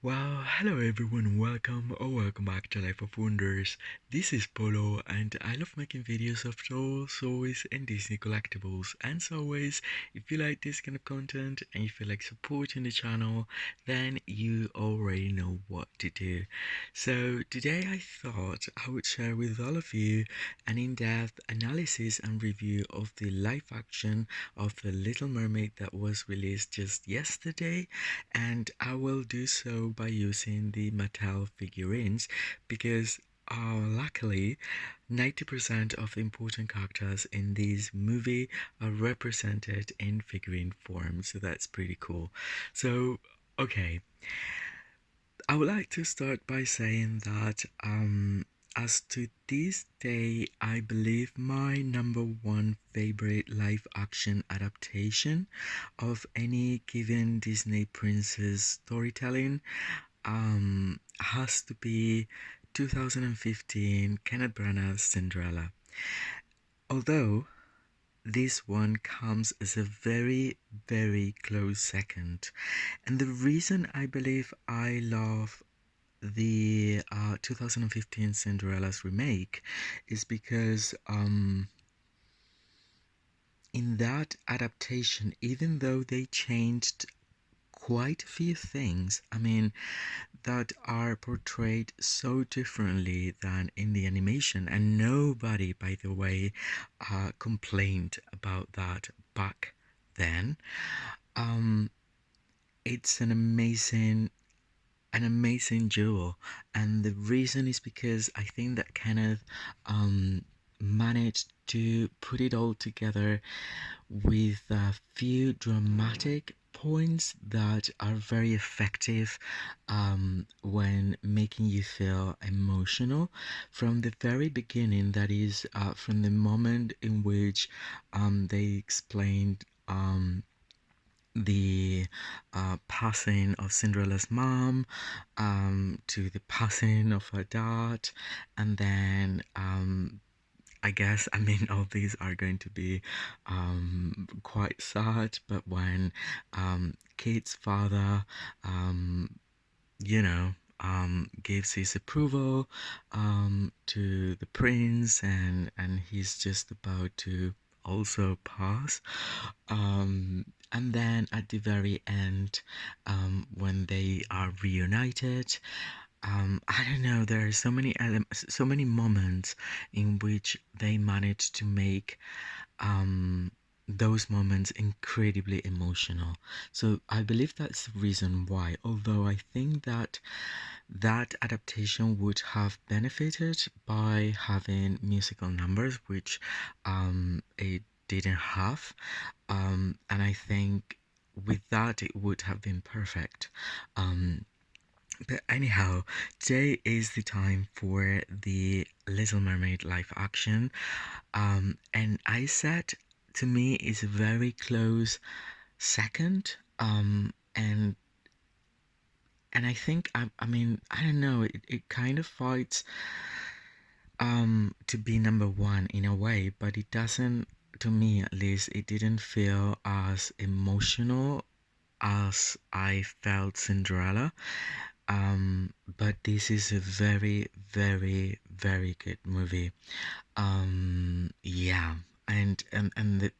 Well, hello everyone, welcome or welcome back to Life of Wonders. This is Polo and I love making videos of dolls, toys and Disney collectibles. And as always, if you like this kind of content and you feel like supporting the channel, then you already know what to do. So today I thought I would share with all of you an in-depth analysis and review of the live action of The Little Mermaid that was released just yesterday, and I will do so by using the Mattel figurines because luckily 90% of the important characters in this movie are represented in figurine form, so that's pretty cool. So okay, I would like to start by saying that as to this day, I believe my number one favorite live action adaptation of any given Disney princess storytelling has to be 2015 Kenneth Branagh's Cinderella. Although this one comes as a very, very close second. And the reason I believe I love the 2015 Cinderella's remake is because in that adaptation, even though they changed quite a few things, that are portrayed so differently than in the animation, and nobody, by the way, complained about that back then. Um, it's an amazing jewel, and the reason is because I think that Kenneth managed to put it all together with a few dramatic points that are very effective when making you feel emotional from the very beginning. That is, from the moment in which they explained the passing of Cinderella's mom, to the passing of her dad, and then all these are going to be quite sad, but when Kate's father, um, you know, gives his approval to the prince, and he's just about to also pass, and then at the very end, when they are reunited, I don't know, there are so many elements, so many moments in which they manage to make those moments incredibly emotional. So I believe that's the reason why, although I think that that adaptation would have benefited by having musical numbers, which it didn't have. And I think with that it would have been perfect. But anyhow, today is the time for the Little Mermaid live action. And I said, to me, is a very close second. And I think I don't know, it kind of fights to be number one in a way, but it doesn't, to me at least, it didn't feel as emotional as I felt Cinderella. But this is a very, very, very good movie. Yeah, and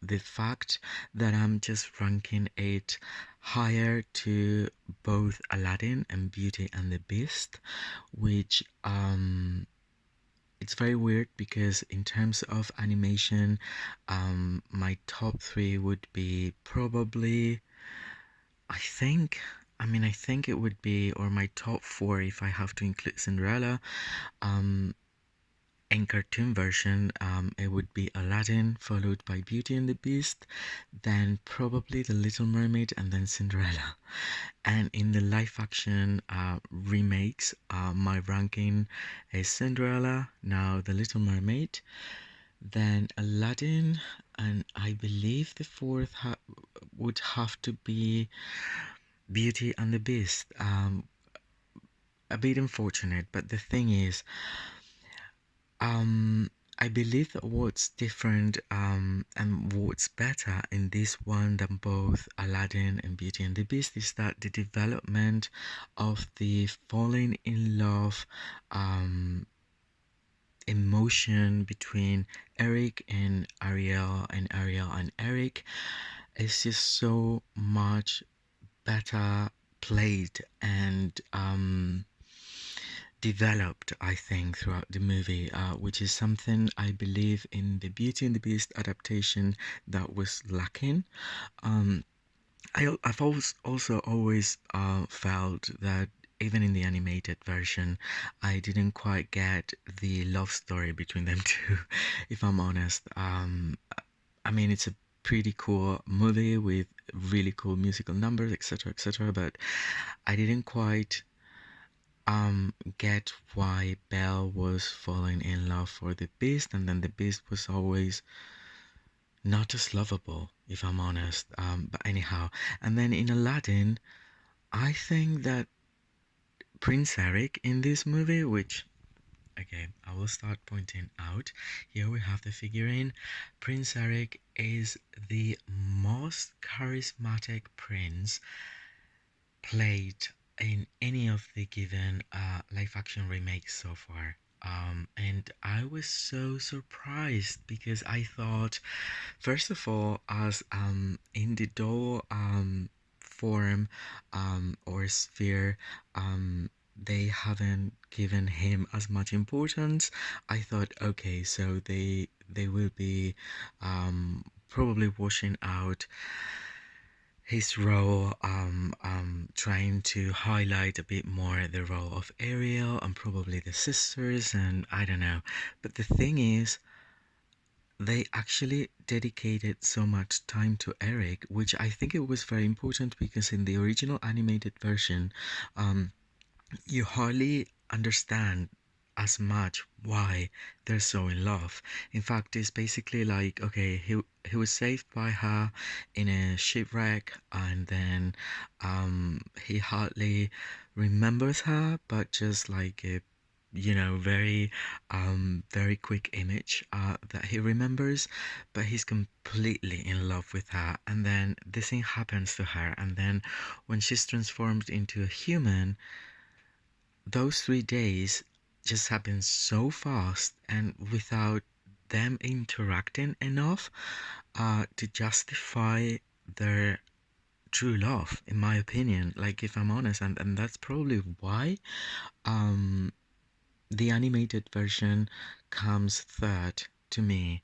the fact that I'm just ranking it higher to both Aladdin and Beauty and the Beast, which it's very weird because in terms of animation, my top three would be probably, I think, I think it would be, or my top four if I have to include Cinderella. In cartoon version, it would be Aladdin, followed by Beauty and the Beast, then probably The Little Mermaid, and then Cinderella. And in the live action remakes, my ranking is Cinderella, now The Little Mermaid, then Aladdin, and I believe the fourth would have to be Beauty and the Beast. A bit unfortunate, but the thing is, I believe that what's different and what's better in this one than both Aladdin and Beauty and the Beast is that the development of the falling in love emotion between Eric and Ariel and Ariel and Eric is just so much better played and developed, I think, throughout the movie, which is something I believe in the Beauty and the Beast adaptation that was lacking. Um, I've also always felt that even in the animated version, I didn't quite get the love story between them two, if I'm honest. I mean, it's a pretty cool movie with really cool musical numbers, etc., etc., but I didn't quite get why Belle was falling in love for the Beast, and then the Beast was always not as lovable, if I'm honest. But anyhow, and then in Aladdin, I think that Prince Eric in this movie, which okay, I will start pointing out. Here we have the figurine. Prince Eric is the most charismatic prince played in any of the given live action remakes so far. And I was so surprised because I thought, first of all, as in the doll form or sphere, they haven't given him as much importance. I thought, okay, so they will be probably washing out his role, trying to highlight a bit more the role of Ariel and probably the sisters, and I don't know. But the thing is, they actually dedicated so much time to Eric, which I think it was very important because in the original animated version, um, you hardly understand as much why they're so in love. In fact, it's basically like, okay, he was saved by her in a shipwreck, and then he hardly remembers her, but just like a very very quick image that he remembers, but he's completely in love with her, and then this thing happens to her, and then when she's transformed into a human, those 3 days just happen so fast and without them interacting enough to justify their true love, in my opinion, like, if I'm honest. And that's probably why um the animated version comes third to me,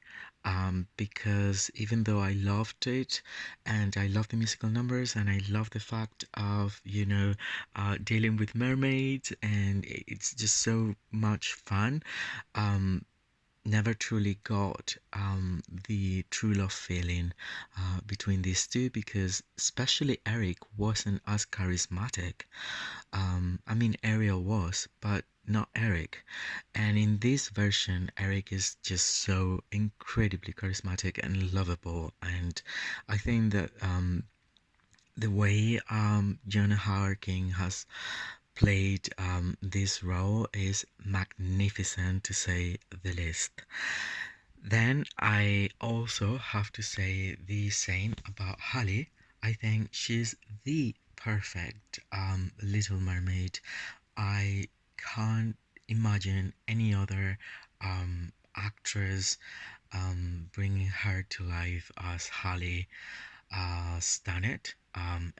because even though I loved it and I love the musical numbers and I love the fact of dealing with mermaids, and it's just so much fun, um, never truly got the true love feeling between these two, because especially Eric wasn't as charismatic. I mean, Ariel was, but not Eric. And in this version, Eric is just so incredibly charismatic and lovable. And I think that the way Jonah Howard King has played this role is magnificent, to say the least. Then I also have to say the same about Halle. I think she's the perfect Little Mermaid. I can't imagine any other actress bringing her to life as Halle done it.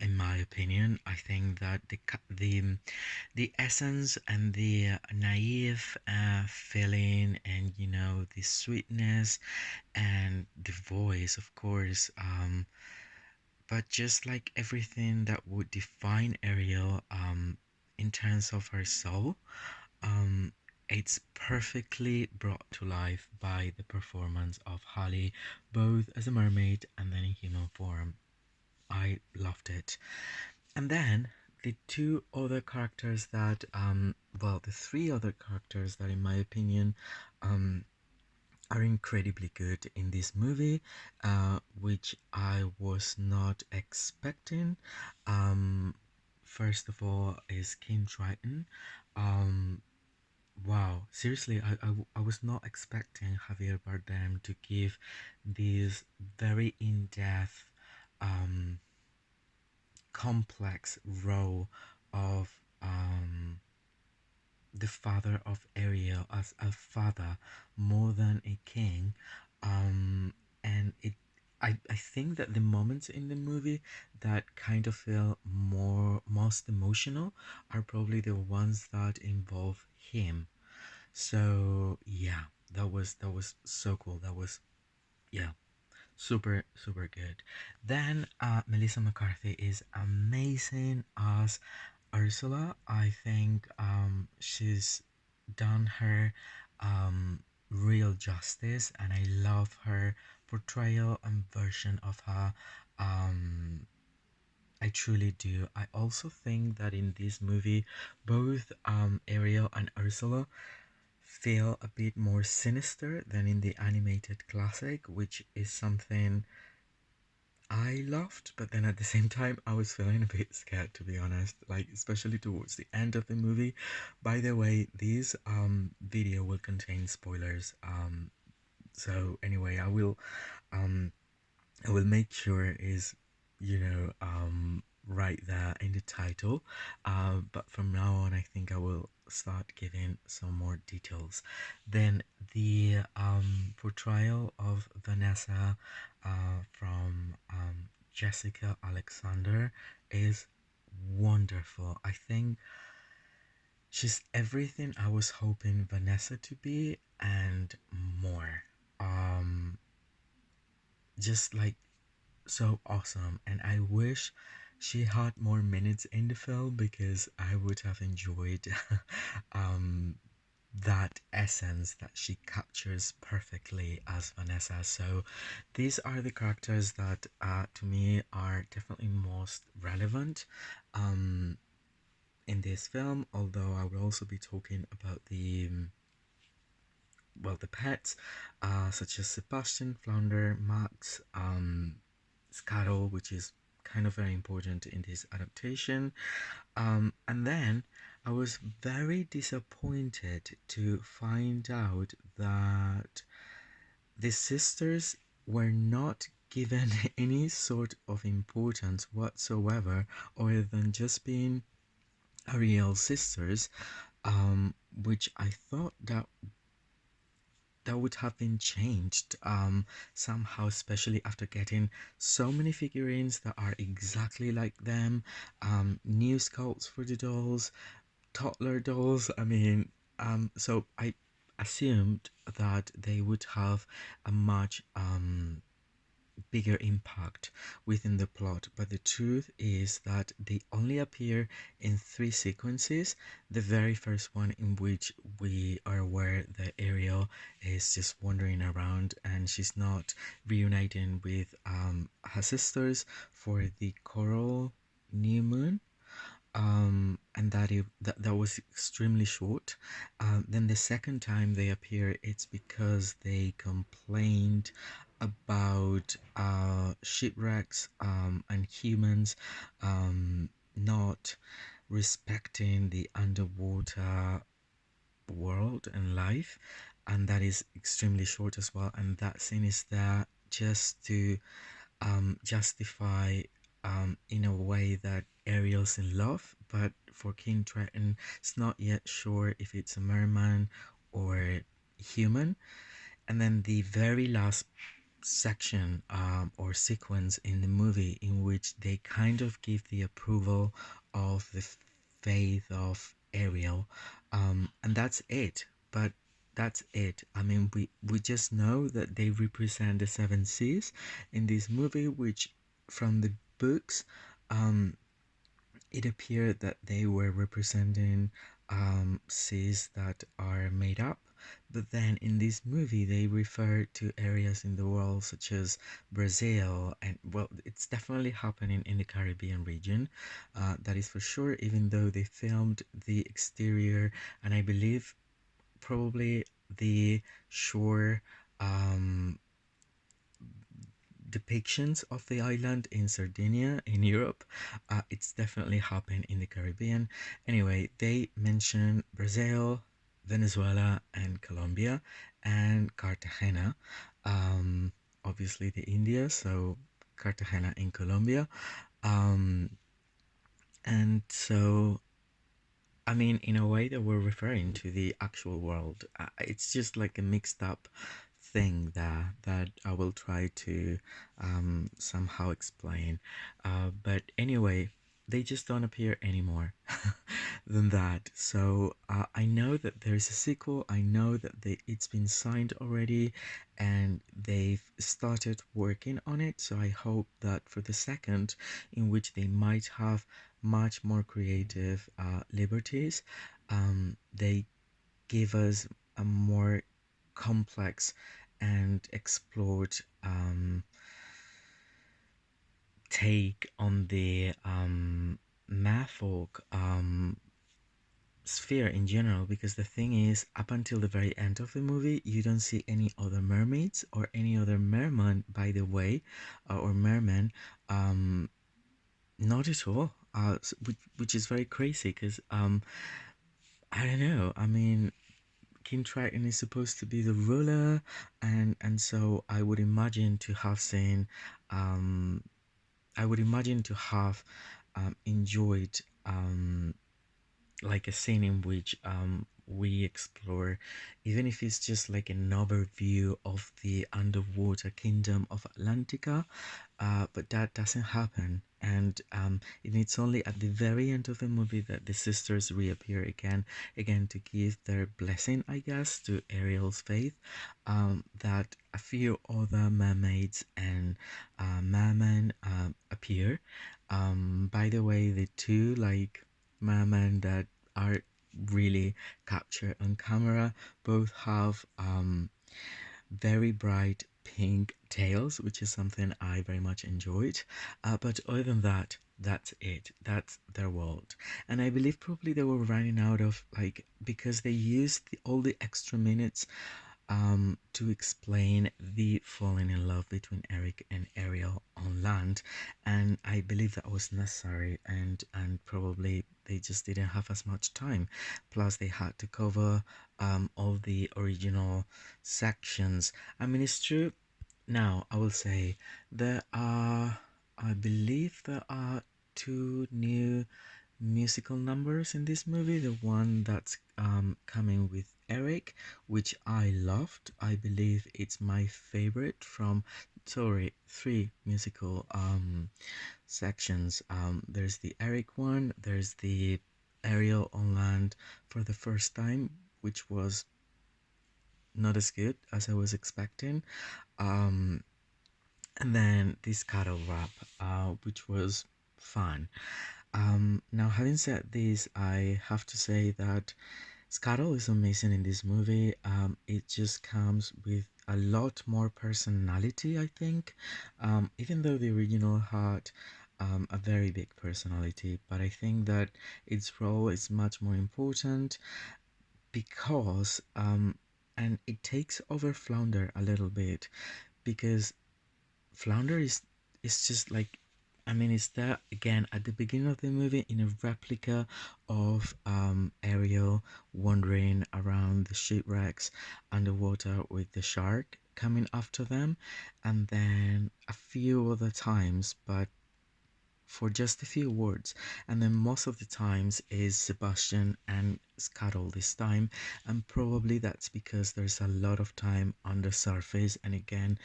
In my opinion, I think that the essence and the naive feeling, and the sweetness and the voice, of course, but just like everything that would define Ariel in terms of her soul, um, it's perfectly brought to life by the performance of Halle, both as a mermaid and then in human form. I loved it. And then the two other characters that, well, the three other characters that, in my opinion, um, are incredibly good in this movie, which I was not expecting. Um, First of all, is King Triton. Um, Wow, seriously, I was not expecting Javier Bardem to give this very in-depth, um, complex role of the father of Ariel as a father more than a king. And I think that the moments in the movie that kind of feel more most emotional are probably the ones that involve him. So yeah, that was so cool. That was, yeah, super super good. Then Melissa McCarthy is amazing as Ursula. I think she's done her um, real justice, and I love her portrayal and version of her. Um, I truly do. I also think that in this movie, both Ariel and Ursula feel a bit more sinister than in the animated classic, which is something I loved, but then at the same time, I was feeling a bit scared, to be honest, like especially towards the end of the movie. By the way, this video will contain spoilers. So anyway, um I will make sure is, right there in the title. But from now on, I think I will start giving some more details. Then the portrayal of Vanessa from Jessica Alexander is wonderful. I think she's everything I was hoping Vanessa to be and more. Um, just like so awesome, and I wish she had more minutes in the film because I would have enjoyed um that essence that she captures perfectly as Vanessa. So these are the characters that to me are definitely most relevant um in this film, although I will also be talking about the the pets, such as Sebastian, Flounder, Max, Scuttle, which is kind of very important in this adaptation. And then I was very disappointed to find out that the sisters were not given any sort of importance whatsoever, other than just being Ariel's sisters, which I thought that would have been changed somehow, especially after getting so many figurines that are exactly like them, new sculpts for the dolls, toddler dolls. I mean, so I assumed that they would have a much bigger impact within the plot, but the truth is that they only appear in three sequences. The very first one, in which we are aware that Ariel is just wandering around and she's not reuniting with her sisters for the coral new moon, and that was extremely short. Then the second time they appear, it's because they complained about shipwrecks and humans not respecting the underwater world and life, and that is extremely short as well. And that scene is there just to justify in a way that Ariel's in love, but for King Triton, it's not yet sure if it's a merman or human. And then the very last section or sequence in the movie, in which they kind of give the approval of the faith of Ariel, and that's it. But that's it. I mean, we just know that they represent the seven seas in this movie, which from the books, um, it appeared that they were representing seas that are made up. But then in this movie, they refer to areas in the world such as Brazil, and well, it's definitely happening in the Caribbean region. That is for sure, even though they filmed the exterior and I believe probably the shore um, depictions of the island in Sardinia in Europe. It's definitely happened in the Caribbean. Anyway, they mention Brazil, Venezuela and Colombia, and Cartagena. Um, Obviously, the India, so Cartagena in Colombia. Um, and so I mean, in a way that we're referring to the actual world. It's just like a mixed up thing that I will try to somehow explain. But anyway, they just don't appear anymore than that. So I know that there's a sequel. I know that it's been signed already, and they've started working on it. So I hope that for the second, in which they might have much more creative liberties, they give us a more complex and explored take on the merfolk sphere in general, because the thing is, up until the very end of the movie, you don't see any other mermaids or any other merman, by the way, or merman, um, not at all. Which is very crazy because I don't know. I mean, King Triton is supposed to be the ruler, and so um, I would imagine to have enjoyed like a scene in which we explore, even if it's just like an overview of the underwater kingdom of Atlantica, but that doesn't happen. And it's only at the very end of the movie that the sisters reappear again to give their blessing, I guess, to Ariel's faith. That a few other mermaids and mermen appear. By the way, the two like mermen that are really captured on camera both have very bright pink tails, which is something I very much enjoyed. But other than that, that's it. That's their world. And I believe probably they were running out of, like, because they used all the extra minutes to explain the falling in love between Eric and Ariel on land, and I believe that was necessary, and probably they just didn't have as much time. Plus, they had to cover all the original sections. I mean, it's true. Now, I will say there are, I believe there are two new musical numbers in this movie. The one that's coming with Eric, which I loved. I believe it's my favorite from, sorry, three musical sections. There's the Eric one, there's the Ariel on land for the first time, which was not as good as I was expecting. Um, and then this cattle rap, which was fun. Now, having said this, I have to say that Scuttle is amazing in this movie. It just comes with a lot more personality, I think. Even though the original had a very big personality, but I think that its role is much more important because, and it takes over Flounder a little bit because Flounder is just like, I mean, it's there again at the beginning of the movie in a replica of Ariel wandering around the shipwrecks underwater with the shark coming after them, and then a few other times, but for just a few words, and then most of the times is Sebastian and Scuttle this time, and probably that's because there's a lot of time on the surface, and again,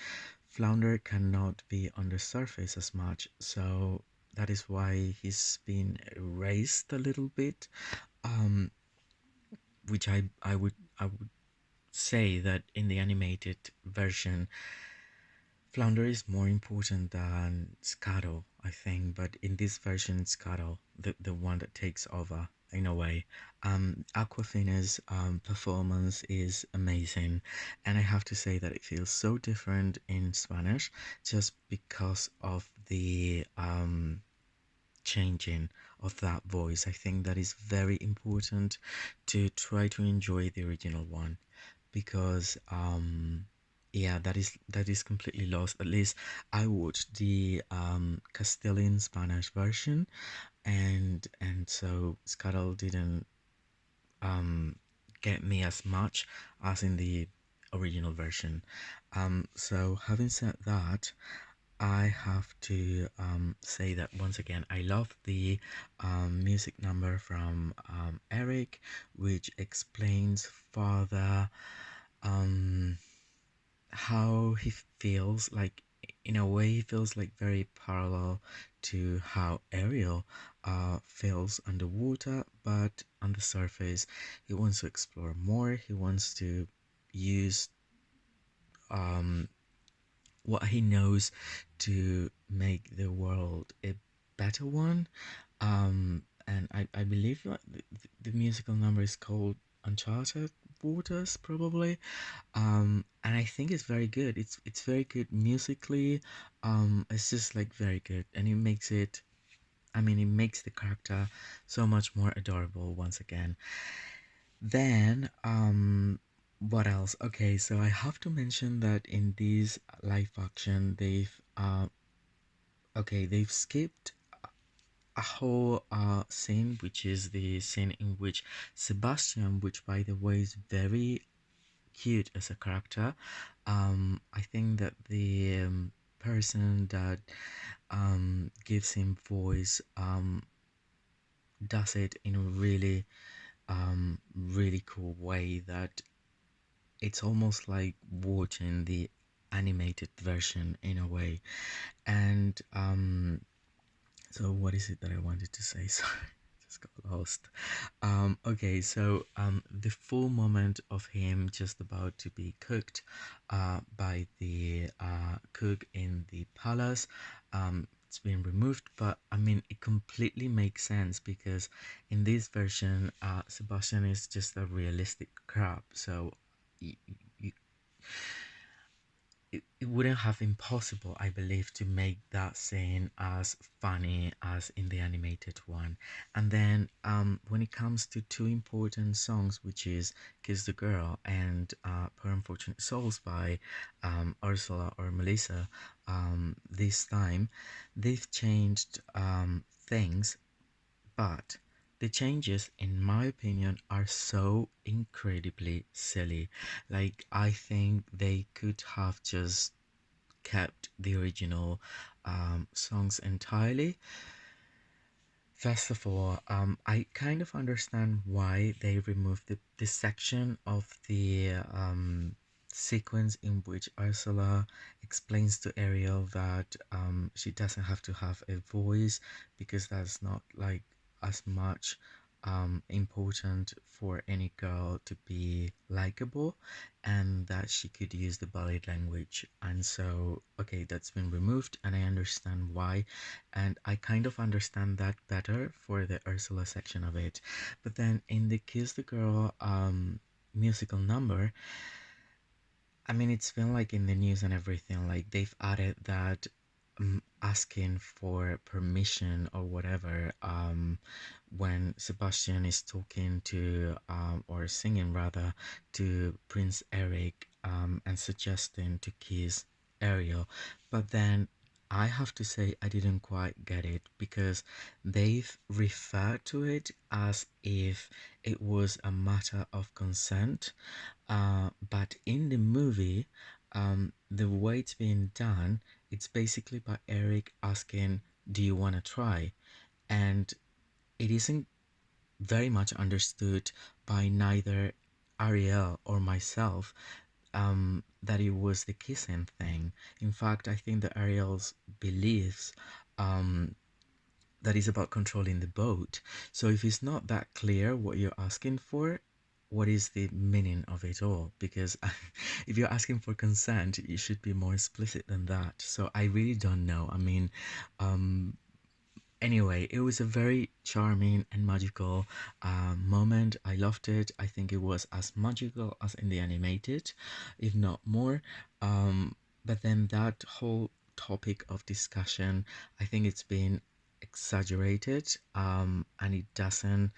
Flounder cannot be on the surface as much, so that is why he's been erased a little bit. Um, which I would say that in the animated version, Flounder is more important than Scuttle, I think, but in this version, Scuttle, the one that takes over in a way. Aquafina's performance is amazing, and I have to say that it feels so different in Spanish just because of the changing of that voice. I think that is very important to try to enjoy the original one because yeah, that is completely lost. At least I watched the Castilian Spanish version, and so Scuttle didn't um get me as much as in the original version. So having said that, I have to say that once again, I love the music number from Eric, which explains further um, how he feels like. In a way, he feels like very parallel to how Ariel feels underwater, but on the surface, he wants to explore more. He wants to use um, what he knows to make the world a better one. And I believe that the musical number is called Uncharted Waters, probably. And I think it's very good. It's very good musically. It's just like very good, and it makes it. I mean, it makes the character so much more adorable once again. Then, what else? Okay, so I have to mention that in this live action, they've skipped a whole scene, which is the scene in which Sebastian, which by the way is very cute as a character. I think that the person that gives him voice does it in a really cool way that it's almost like watching the animated version in a way. And so what is it that I wanted to say? Sorry, just got lost. Okay, so the full moment of him just about to be cooked by the cook in the palace, it's been removed, but I mean it completely makes sense because in this version, Sebastian is just a realistic crab, so y- y- it wouldn't have been possible, I believe, to make that scene as funny as in the animated one. And then when it comes to two important songs, which is Kiss the Girl and Poor Unfortunate Souls by Ursula or Melissa, this time they've changed things, but the changes, in my opinion, are so incredibly silly. Like, I think they could have just kept the original songs entirely. First of all, I kind of understand why they removed the section of the sequence in which Ursula explains to Ariel that she doesn't have to have a voice because that's not like as much important for any girl to be likable, and that she could use the body language. And so, okay, that's been removed, and I understand why, and I kind of understand that better for the Ursula section of it. But then in the Kiss the Girl musical number, I mean, it's been like in the news and everything, like they've added that asking for permission or whatever when Sebastian is talking to or singing rather to Prince Eric and suggesting to kiss Ariel. But then I have to say I didn't quite get it because they've referred to it as if it was a matter of consent, but in the movie, the way it's being done, it's basically by Eric asking, "Do you want to try?" And it isn't very much understood by neither Ariel or myself that it was the kissing thing. In fact, I think that Ariel's beliefs um, that is about controlling the boat. So if it's not that clear what you're asking for, what is the meaning of it all? Because if you're asking for consent, you should be more explicit than that. So I really don't know. I mean, um, anyway, it was a very charming and magical moment. I loved it. I think it was as magical as in the animated, if not more. But then that whole topic of discussion, I think it's been exaggerated, and it doesn't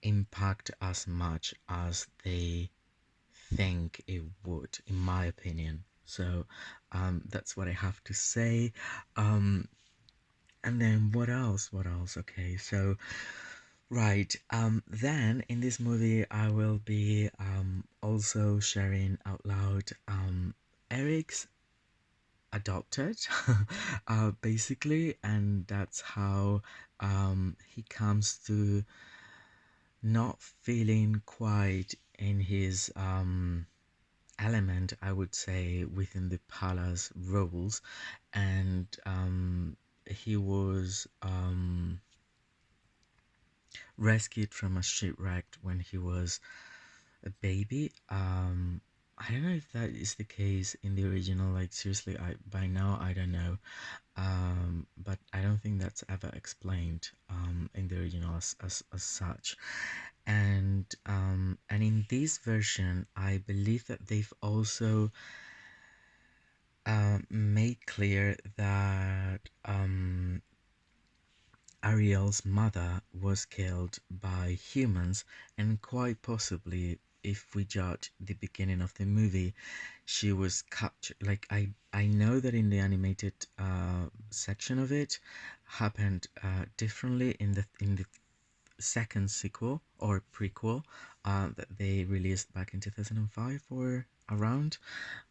impact as much as they think it would, in my opinion. So that's what I have to say. Um, and then what else? What else? Okay, so Right. Then in this movie, I will be also sharing out loud Eric's adopted, basically, and that's how he comes to not feeling quite in his element, I would say, within the palace rules, and he was rescued from a shipwreck when he was a baby. I don't know if that is the case in the original. Like seriously, I by now I don't know. But I don't think that's ever explained in the original as such. And in this version, I believe that they've also made clear that Ariel's mother was killed by humans, and quite possibly, if we judge the beginning of the movie, she was captured. Like I know that in the animated section of it happened differently in the second sequel or prequel that they released back in 2005 or around.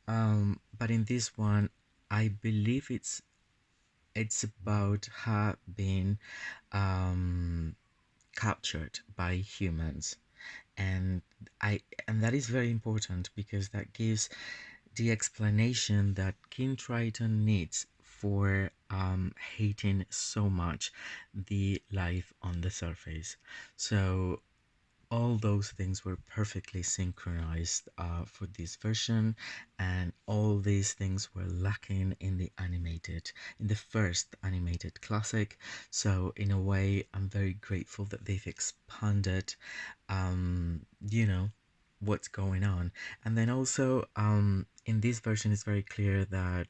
But in this one, I believe it's about her being um, captured by humans, and I and that is very important because that gives the explanation that King Triton needs for hating so much the life on the surface. So all those things were perfectly synchronized for this version, and all these things were lacking in the first animated classic. So in a way, I'm very grateful that they've expanded you know what's going on. And then also in this version it's very clear that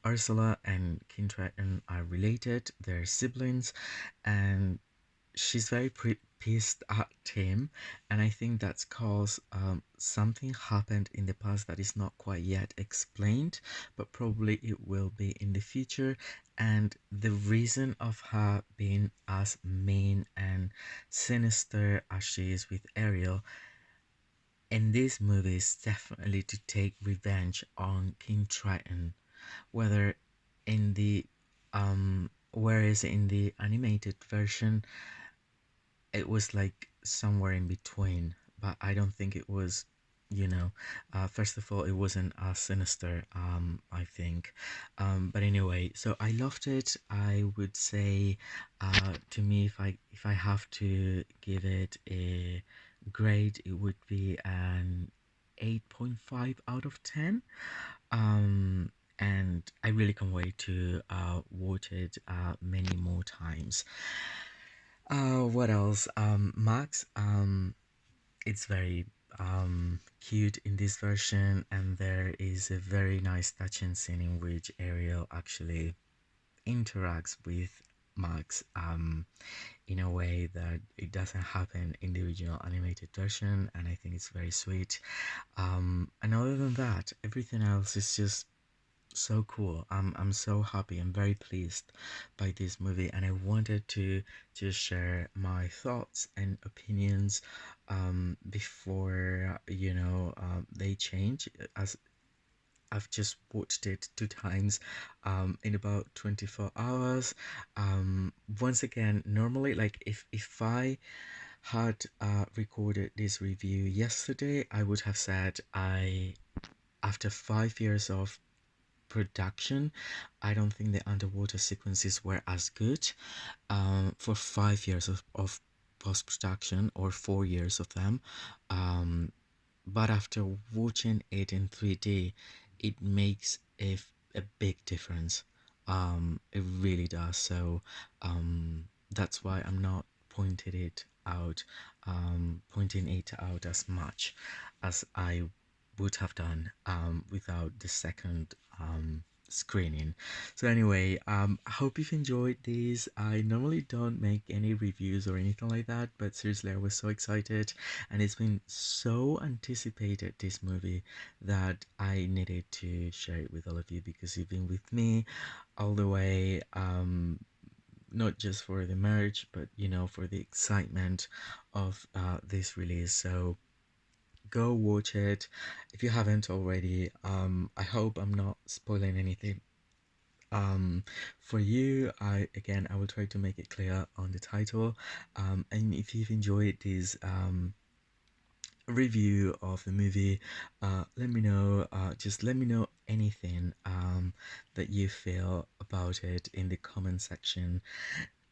Ursula and King Triton are related, they're siblings, and she's very pissed at him, and I think that's cause something happened in the past that is not quite yet explained, but probably it will be in the future. And the reason of her being as mean and sinister as she is with Ariel in this movie is definitely to take revenge on King Triton, whether in the whereas in the animated version it was like somewhere in between, but I don't think it was, first of all, it wasn't as sinister, I think. But anyway, so I loved it. I would say, to me, if I have to give it a grade, it would be an 8.5 out of 10. And I really can't wait to watch it many more times. What else? Max, it's very cute in this version, and there is a very nice touching scene in which Ariel actually interacts with Max in a way that it doesn't happen in the original animated version, and I think it's very sweet. And other than that, everything else is just so cool. I'm so happy. I'm very pleased by this movie, and I wanted to just share my thoughts and opinions before they change, as I've just watched it two times in about 24 hours. Once again, normally, like if I had recorded this review yesterday, I would have said I after 5 years of production, I don't think the underwater sequences were as good for 5 years of post production, or 4 years of them. Um, but after watching it in 3D, it makes a big difference. It really does. So that's why I'm not pointing it out as much as I would have done without the second screening. So anyway, I hope you've enjoyed this. I normally don't make any reviews or anything like that, but seriously, I was so excited, and it's been so anticipated, this movie, that I needed to share it with all of you because you've been with me all the way. not just for the merch, but for the excitement of this release. So go watch it if you haven't already. I hope I'm not spoiling anything for you. I will try to make it clear on the title. And if you've enjoyed this review of the movie, let me know. Just let me know anything that you feel about it in the comment section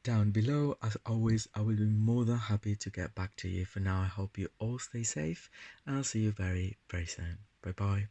down below. As always, I will be more than happy to get back to you. For now, I hope you all stay safe, and I'll see you very, very soon. Bye bye.